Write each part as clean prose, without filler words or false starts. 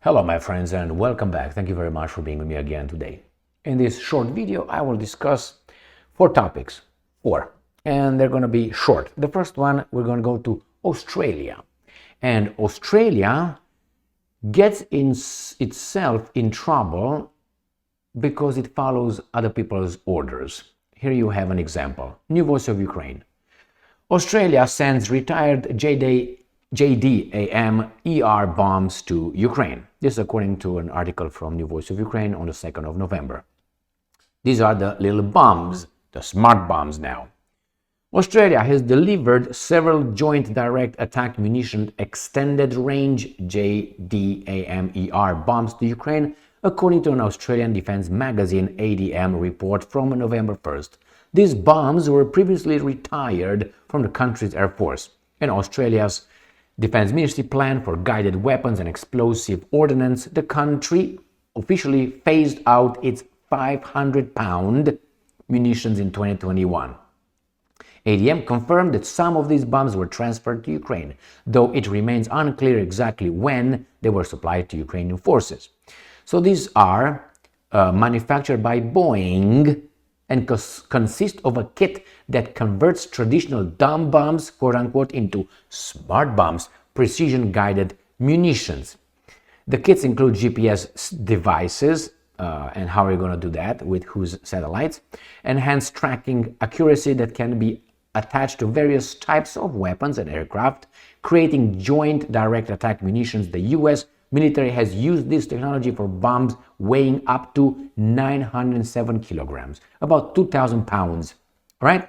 Hello my friends and welcome back. Thank you very much for being with me again today. In this short video I will discuss four topics, and they're going to be short. The first one, we're going to go to Australia, and Australia gets itself in trouble because it follows other people's orders. Here you have an example. New Voice of Ukraine. Australia sends retired JDAM-ER bombs to Ukraine. This according to an article from New Voice of Ukraine on the 2nd of November. These are the little bombs, the smart bombs now. Australia has delivered several joint direct attack munition extended range JDAM-ER bombs to Ukraine, according to an Australian defense magazine ADM report from November 1st. These bombs were previously retired from the country's Air Force, and Australia's Defense Ministry plan for guided weapons and explosive ordnance. The country officially phased out its 500-pound munitions in 2021. ADM confirmed that some of these bombs were transferred to Ukraine, though it remains unclear exactly when they were supplied to Ukrainian forces. So these are manufactured by Boeing and consist of a kit that converts traditional dumb bombs, quote-unquote, into smart bombs, precision-guided munitions. The kits include GPS devices, and how are you going to do that, with whose satellites, enhanced tracking accuracy that can be attached to various types of weapons and aircraft, creating joint direct attack munitions. The US military has used this technology for bombs weighing up to 907 kilograms, about 2,000 pounds, right?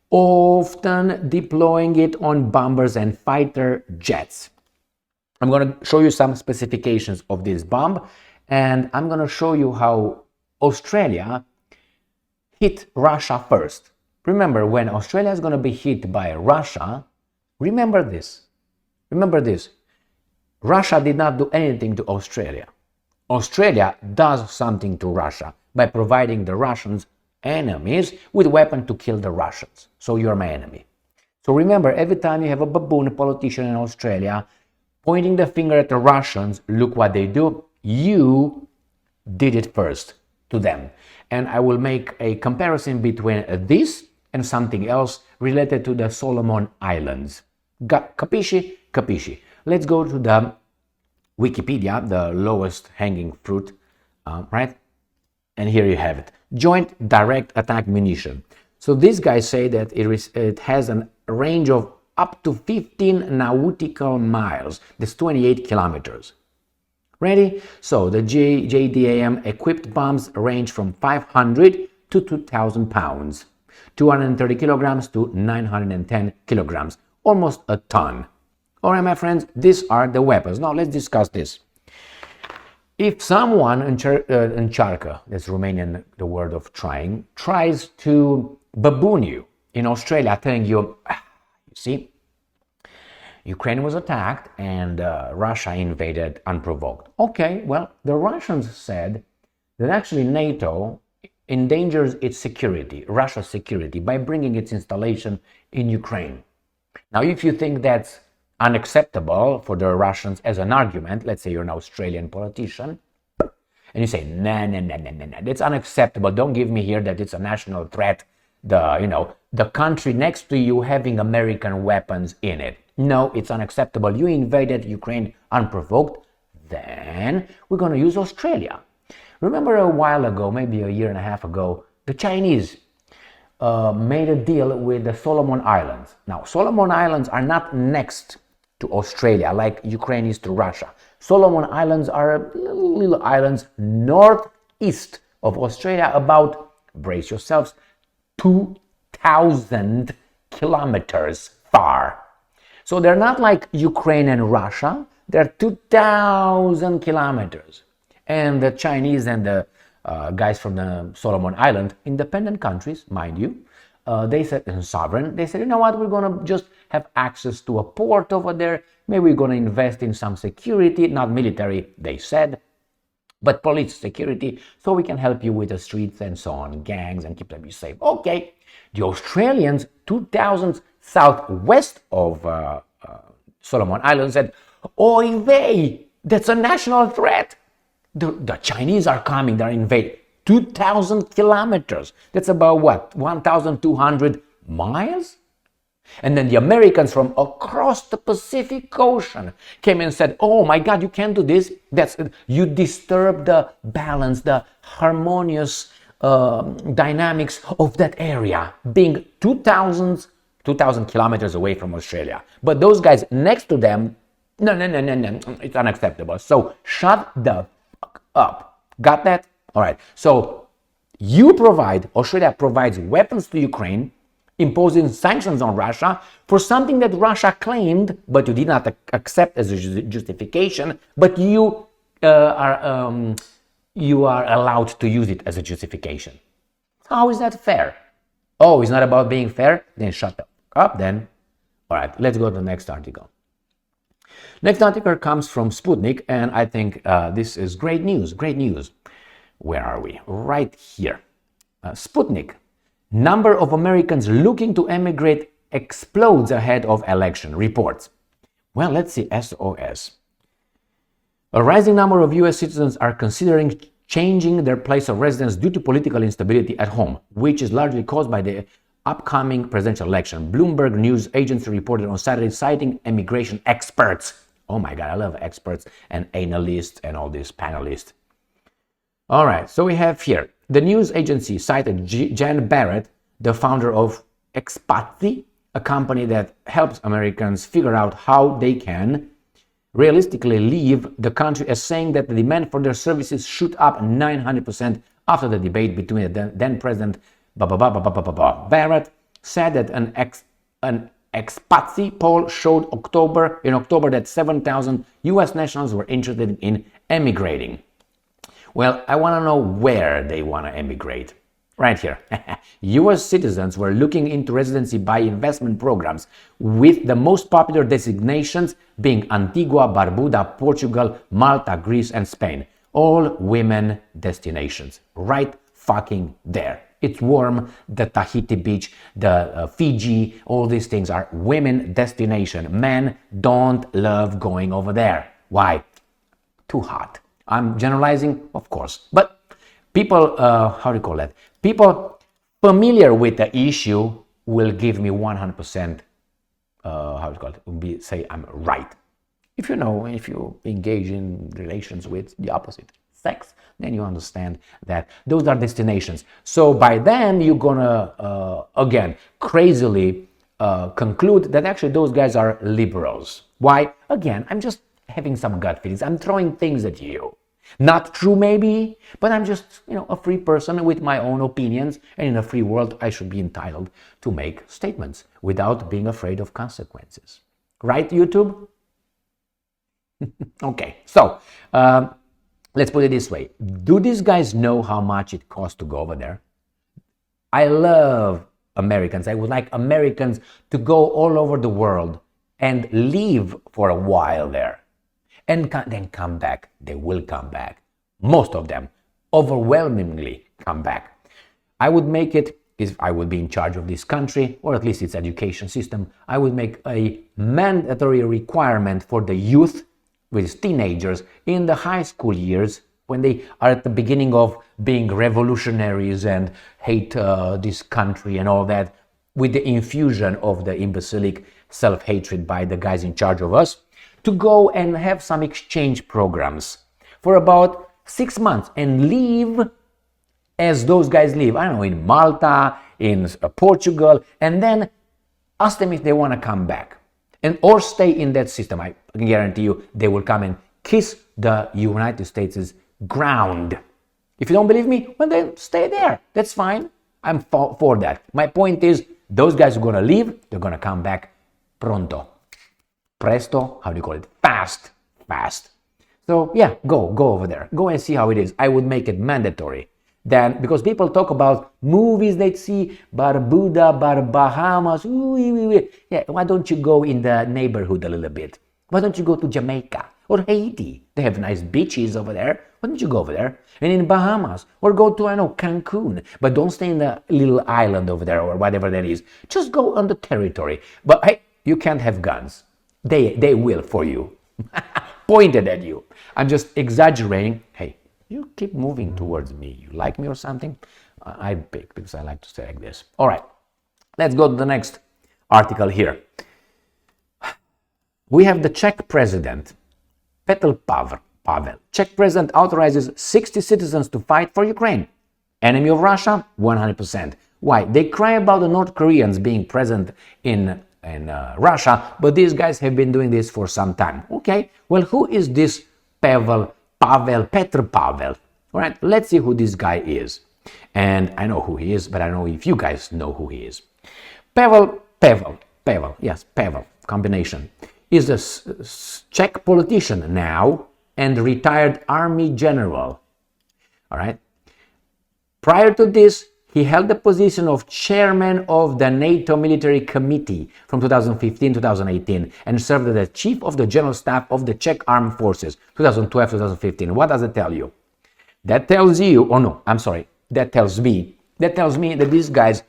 Often deploying it on bombers and fighter jets. I'm going to show you some specifications of this bomb, and I'm going to show you how Australia hit Russia first. Remember, when Australia is going to be hit by Russia, remember this. Russia did not do anything to Australia. Australia does something to Russia by providing the Russians enemies with weapons to kill the Russians. So you're my enemy. So remember, every time you have a baboon politician in Australia pointing the finger at the Russians, look what they do. You did it first to them. And I will make a comparison between this and something else related to the Solomon Islands. Capisci? Capisci. Let's go to the Wikipedia, the lowest hanging fruit, right? And here you have it. Joint direct attack munition. So these guys say that it has a range of up to 15 nautical miles. That's 28 kilometers. Ready? So the JDAM equipped bombs range from 500 to 2,000 pounds, 230 kilograms to 910 kilograms, almost a ton. All right, my friends, these are the weapons. Now let's discuss this. If someone in Charca, that's Romanian, the word of trying, tries to baboon you in Australia, telling you, you see, Ukraine was attacked and Russia invaded unprovoked. Okay, well, the Russians said that actually NATO endangers its security, Russia's security, by bringing its installation in Ukraine. Now, if you think that's unacceptable for the Russians as an argument, let's say you're an Australian politician, and you say, nah, that's unacceptable. Don't give me here that it's a national threat, the country next to you having American weapons in it. No, it's unacceptable. You invaded Ukraine unprovoked, then we're going to use Australia. Remember a while ago, maybe a year and a half ago, the Chinese made a deal with the Solomon Islands. Now, Solomon Islands are not next to Australia like Ukraine is to Russia. Solomon Islands are little islands northeast of Australia, about, brace yourselves, 2,000 kilometers far. So they're not like Ukraine and Russia, they're 2,000 kilometers. And the Chinese and the guys from the Solomon Island, independent countries, mind you, they said, sovereign, they said, you know what, we're going to just have access to a port over there. Maybe we're going to invest in some security, not military, they said, but police security, so we can help you with the streets and so on, gangs, and keep them safe. Okay, the Australians, 2,000 southwest of Solomon Islands, said, oy vey, That's a national threat. The Chinese are coming, they're invading. 2,000 kilometers. That's about what? 1,200 miles? And then the Americans from across the Pacific Ocean came and said, oh my God, you can't do this. You disturb the balance, the harmonious dynamics of that area, being 2,000 kilometers away from Australia. But those guys next to them, no, it's unacceptable. So shut the fuck up. Got that? All right. So Australia provides weapons to Ukraine, imposing sanctions on Russia for something that Russia claimed, but you did not accept as a justification, but you are allowed to use it as a justification. How is that fair? Oh, it's not about being fair? Then shut up then. All right, let's go to the next article. Next article comes from Sputnik, and I think this is great news. Where are we? Right here. Sputnik. Number of Americans looking to emigrate explodes ahead of election, reports. Well, let's see, SOS. A rising number of US citizens are considering changing their place of residence due to political instability at home, which is largely caused by the upcoming presidential election. Bloomberg News Agency reported on Saturday, citing immigration experts. Oh my God, I love experts and analysts and all these panelists. All right, so we have here, the news agency cited Jan Barrett, the founder of Expatsy, a company that helps Americans figure out how they can realistically leave the country, as saying that the demand for their services shoot up 900% after the debate between the then president Barrett said that an Expatsy poll showed in October that 7,000 US nationals were interested in emigrating. Well, I want to know where they want to emigrate. Right here. US citizens were looking into residency by investment programs, with the most popular designations being Antigua, Barbuda, Portugal, Malta, Greece, and Spain. All women destinations. Right fucking there. It's warm, the Tahiti beach, the Fiji, all these things are women destination. Men don't love going over there. Why? Too hot. I'm generalizing, of course, but people, people familiar with the issue will give me 100%, say I'm right. If you engage in relations with the opposite sex, then you understand that those are destinations. So by then you're gonna, again, crazily conclude that actually those guys are liberals. Why? Again, I'm just having some gut feelings. I'm throwing things at you. Not true maybe, but I'm just, a free person with my own opinions, and in a free world I should be entitled to make statements without being afraid of consequences. Right, YouTube? Okay, so let's put it this way. Do these guys know how much it costs to go over there? I love Americans. I would like Americans to go all over the world and live for a while there. And then come back. They will come back. Most of them overwhelmingly come back. I would make it, if I would be in charge of this country, or at least its education system, I would make a mandatory requirement for the youth, with teenagers, in the high school years, when they are at the beginning of being revolutionaries and hate this country and all that, with the infusion of the imbecilic self-hatred by the guys in charge of us, to go and have some exchange programs for about 6 months and live as those guys live. I don't know, in Malta, in Portugal, and then ask them if they want to come back or stay in that system. I can guarantee you they will come and kiss the United States' ground. If you don't believe me, well then stay there. That's fine. I'm for that. My point is, those guys are going to leave, they're going to come back pronto. Presto, how do you call it? Fast. So yeah, go over there. Go and see how it is. I would make it mandatory. Then, because people talk about movies they see, Barbuda, Bahamas. Yeah, why don't you go in the neighborhood a little bit? Why don't you go to Jamaica or Haiti? They have nice beaches over there. Why don't you go over there? And in Bahamas, or go to, Cancun. But don't stay in the little island over there or whatever that is. Just go on the territory. But hey, you can't have guns. They will for you. pointed at you. I'm just exaggerating. Hey, you keep moving towards me. You like me or something? I pick because I like to say like this. All right, let's go to the next article here. We have the Czech President, Petr Pavel. Czech President authorizes 60 citizens to fight for Ukraine. Enemy of Russia? 100%. Why? They cry about the North Koreans being present in Russia, but these guys have been doing this for some time. Okay, well, who is this Petr Pavel? All right, let's see who this guy is. And I know who he is, but I don't know if you guys know who he is. Pavel, combination, is a Czech politician now and retired army general. All right. Prior to this, he held the position of chairman of the NATO Military Committee from 2015 to 2018 and served as the chief of the general staff of the Czech Armed Forces 2012-2015. What does it tell you? That tells you, that tells me that these guys,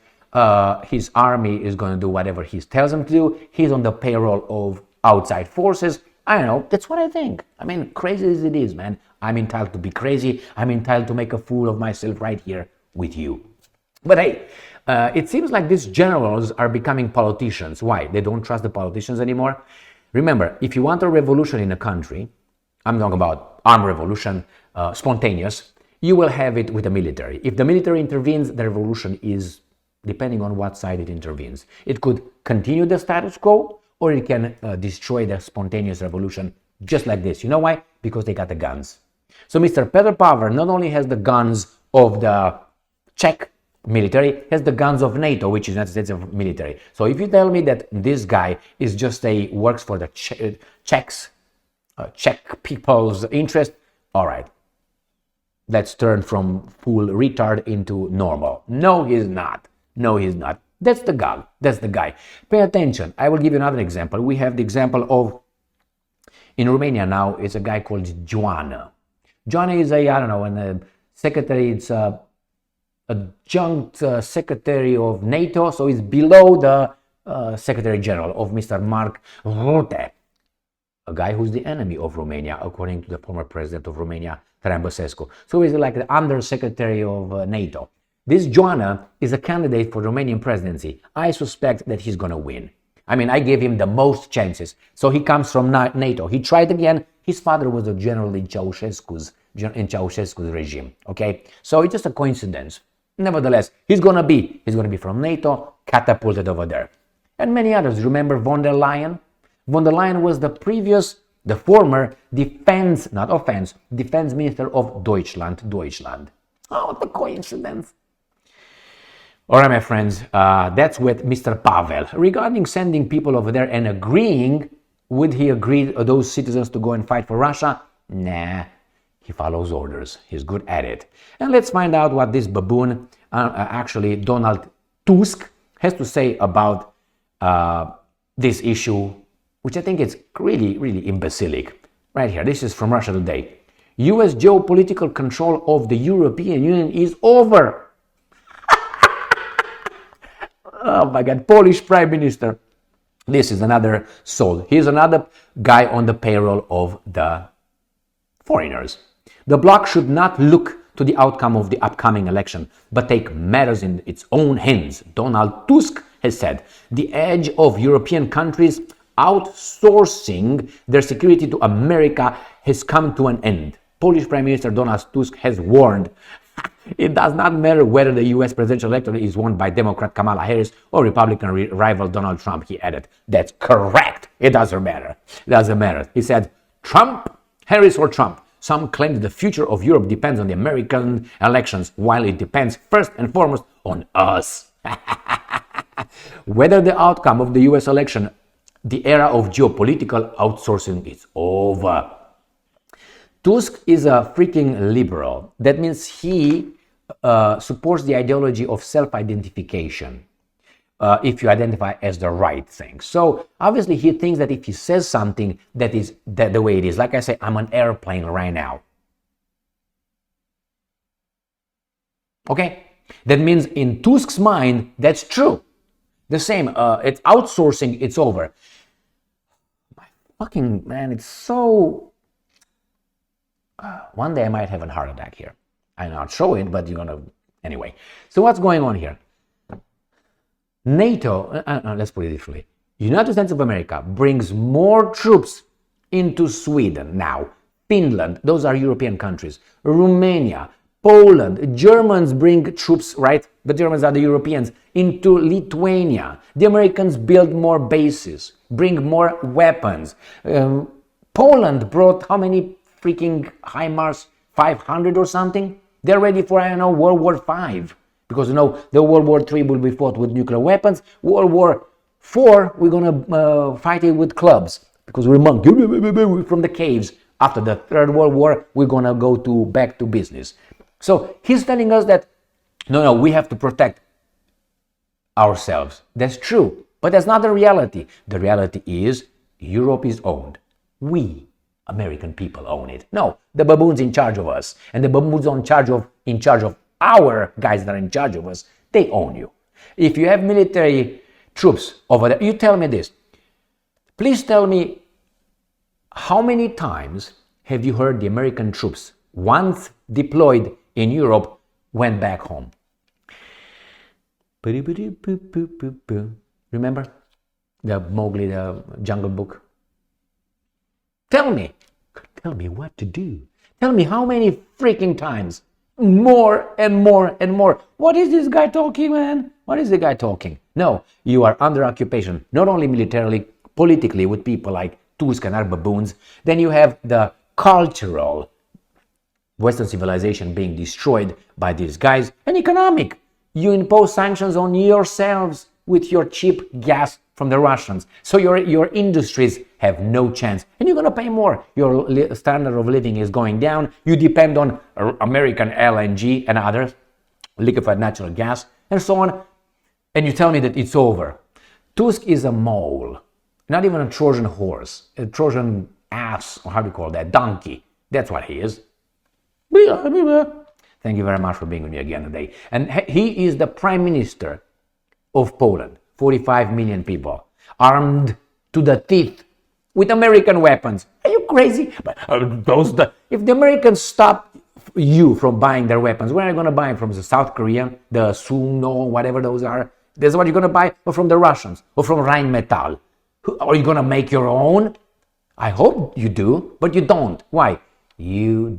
his army is going to do whatever he tells them to do. He's on the payroll of outside forces. I don't know. That's what I think. I mean, crazy as it is, man. I'm entitled to be crazy. I'm entitled to make a fool of myself right here with you. But hey, it seems like these generals are becoming politicians. Why? They don't trust the politicians anymore. Remember, if you want a revolution in a country, I'm talking about armed revolution, spontaneous, you will have it with the military. If the military intervenes, the revolution is depending on what side it intervenes. It could continue the status quo, or it can destroy the spontaneous revolution just like this. You know why? Because they got the guns. So Mr. Petr Pavel not only has the guns of the Czech military, has the guns of NATO, which is United States of military. So if you tell me that this guy is just works for the Czech people's interest, all right, let's turn from fool retard into normal. No, he's not. No, he's not. That's the guy. That's the guy. Pay attention. I will give you another example. We have the example of, in Romania now, it's a guy called Joanna. Joanna is a secretary, it's a adjunct secretary of NATO, so it's below the secretary general of Mr. Mark Rutte, a guy who's the enemy of Romania, according to the former president of Romania, Traian Băsescu. So he's like the undersecretary of NATO. This Joanna is a candidate for the Romanian presidency. I suspect that he's going to win. I mean, I gave him the most chances. So he comes from NATO. He tried again. His father was a general in Ceausescu's regime. Okay, so it's just a coincidence. Nevertheless, he's going to be from NATO, catapulted over there. And many others. Remember von der Leyen? Von der Leyen was the former defense minister of Deutschland. Oh, what a coincidence. All right, my friends, that's with Mr. Pavel. Regarding sending people over there and agreeing, would he agree those citizens to go and fight for Russia? Nah, he follows orders. He's good at it. And let's find out what this baboon, actually Donald Tusk, has to say about this issue, which I think is really, really imbecilic. Right here, this is from Russia Today. US geopolitical control of the European Union is over. Oh my God, Polish Prime Minister. This is another soul. He's another guy on the payroll of the foreigners. The bloc should not look to the outcome of the upcoming election, but take matters in its own hands. Donald Tusk has said the edge of European countries outsourcing their security to America has come to an end. Polish Prime Minister Donald Tusk has warned, it does not matter whether the US presidential election is won by Democrat Kamala Harris or Republican rival Donald Trump, he added. That's correct. It doesn't matter. It doesn't matter. He said, Trump, Harris or Trump. Some claim that the future of Europe depends on the American elections, while it depends first and foremost on us. Whether the outcome of the US election, the era of geopolitical outsourcing is over. Tusk is a freaking liberal. That means he supports the ideology of self-identification. If you identify as the right thing. So obviously he thinks that if he says something that is the way it is, like I say, I'm an airplane right now. Okay? That means in Tusk's mind, that's true. The same, it's outsourcing, it's over. My fucking man, it's so One day I might have a heart attack here. I'm not show it, but you're gonna anyway. So what's going on here? NATO, let's put it differently. United States of America brings more troops into Sweden now. Finland, those are European countries. Romania, Poland, Germans bring troops, right? The Germans are the Europeans, into Lithuania. The Americans build more bases, bring more weapons. Poland brought how many freaking HIMARS? 500 or something? They're ready for, I don't know, World War V. Because, you know, the World War III will be fought with nuclear weapons. World War IV, we're going to fight it with clubs. Because we're monks from the caves. After the Third World War, we're going to go back to business. So he's telling us that, no, we have to protect ourselves. That's true. But that's not the reality. The reality is Europe is owned. We, American people, own it. No, the baboons in charge of us. And the baboons in charge of our guys that are in charge of us, they own you. If you have military troops over there, you tell me this. Please tell me, how many times have you heard the American troops, once deployed in Europe, went back home? Remember the Mowgli, the Jungle Book? Tell me what to do. Tell me how many freaking times. More and more and more. What is this guy talking, man? What is the guy talking? No, you are under occupation, not only militarily, politically, with people like Tusk and our baboons. Then you have the cultural Western civilization being destroyed by these guys, and economic. You impose sanctions on yourselves with your cheap gas from the Russians. So your industries have no chance. And you're going to pay more. Your standard of living is going down. You depend on American LNG and others, liquefied natural gas, and so on. And you tell me that it's over. Tusk is a mole. Not even a Trojan horse. A Trojan ass, or how do you call that? Donkey. That's what he is. Thank you very much for being with me again today. And he is the Prime Minister of Poland. 45 million people, armed to the teeth with American weapons. Are you crazy? But if the Americans stop you from buying their weapons, where are you going to buy them from? The South Korean, the Suno, whatever those are? That's what you're going to buy? Or from the Russians? Or from Rheinmetall? Are you going to make your own? I hope you do, but you don't. Why? You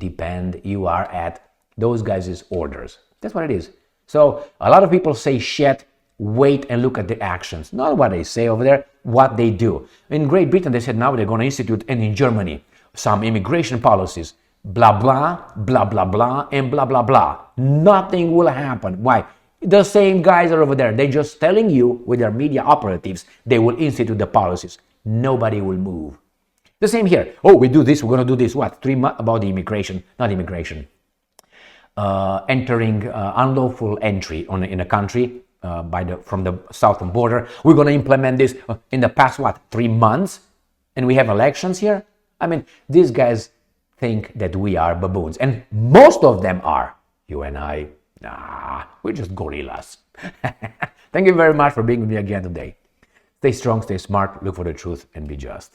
are at those guys' orders. That's what it is. So a lot of people say shit. Wait and look at the actions. Not what they say over there, what they do. In Great Britain, they said now they're going to institute, and in Germany, some immigration policies. Blah, blah, blah, blah, blah, and blah, blah, blah. Nothing will happen. Why? The same guys are over there. They're just telling you with their media operatives, they will institute the policies. Nobody will move. The same here. Oh, we do this, we're going to do this. What? 3 months about the immigration, not immigration. Entering unlawful entry in a country. From the southern border. We're going to implement this in the past, 3 months? And we have elections here? I mean, these guys think that we are baboons. And most of them are. You and I, we're just gorillas. Thank you very much for being with me again today. Stay strong, stay smart, look for the truth, and be just.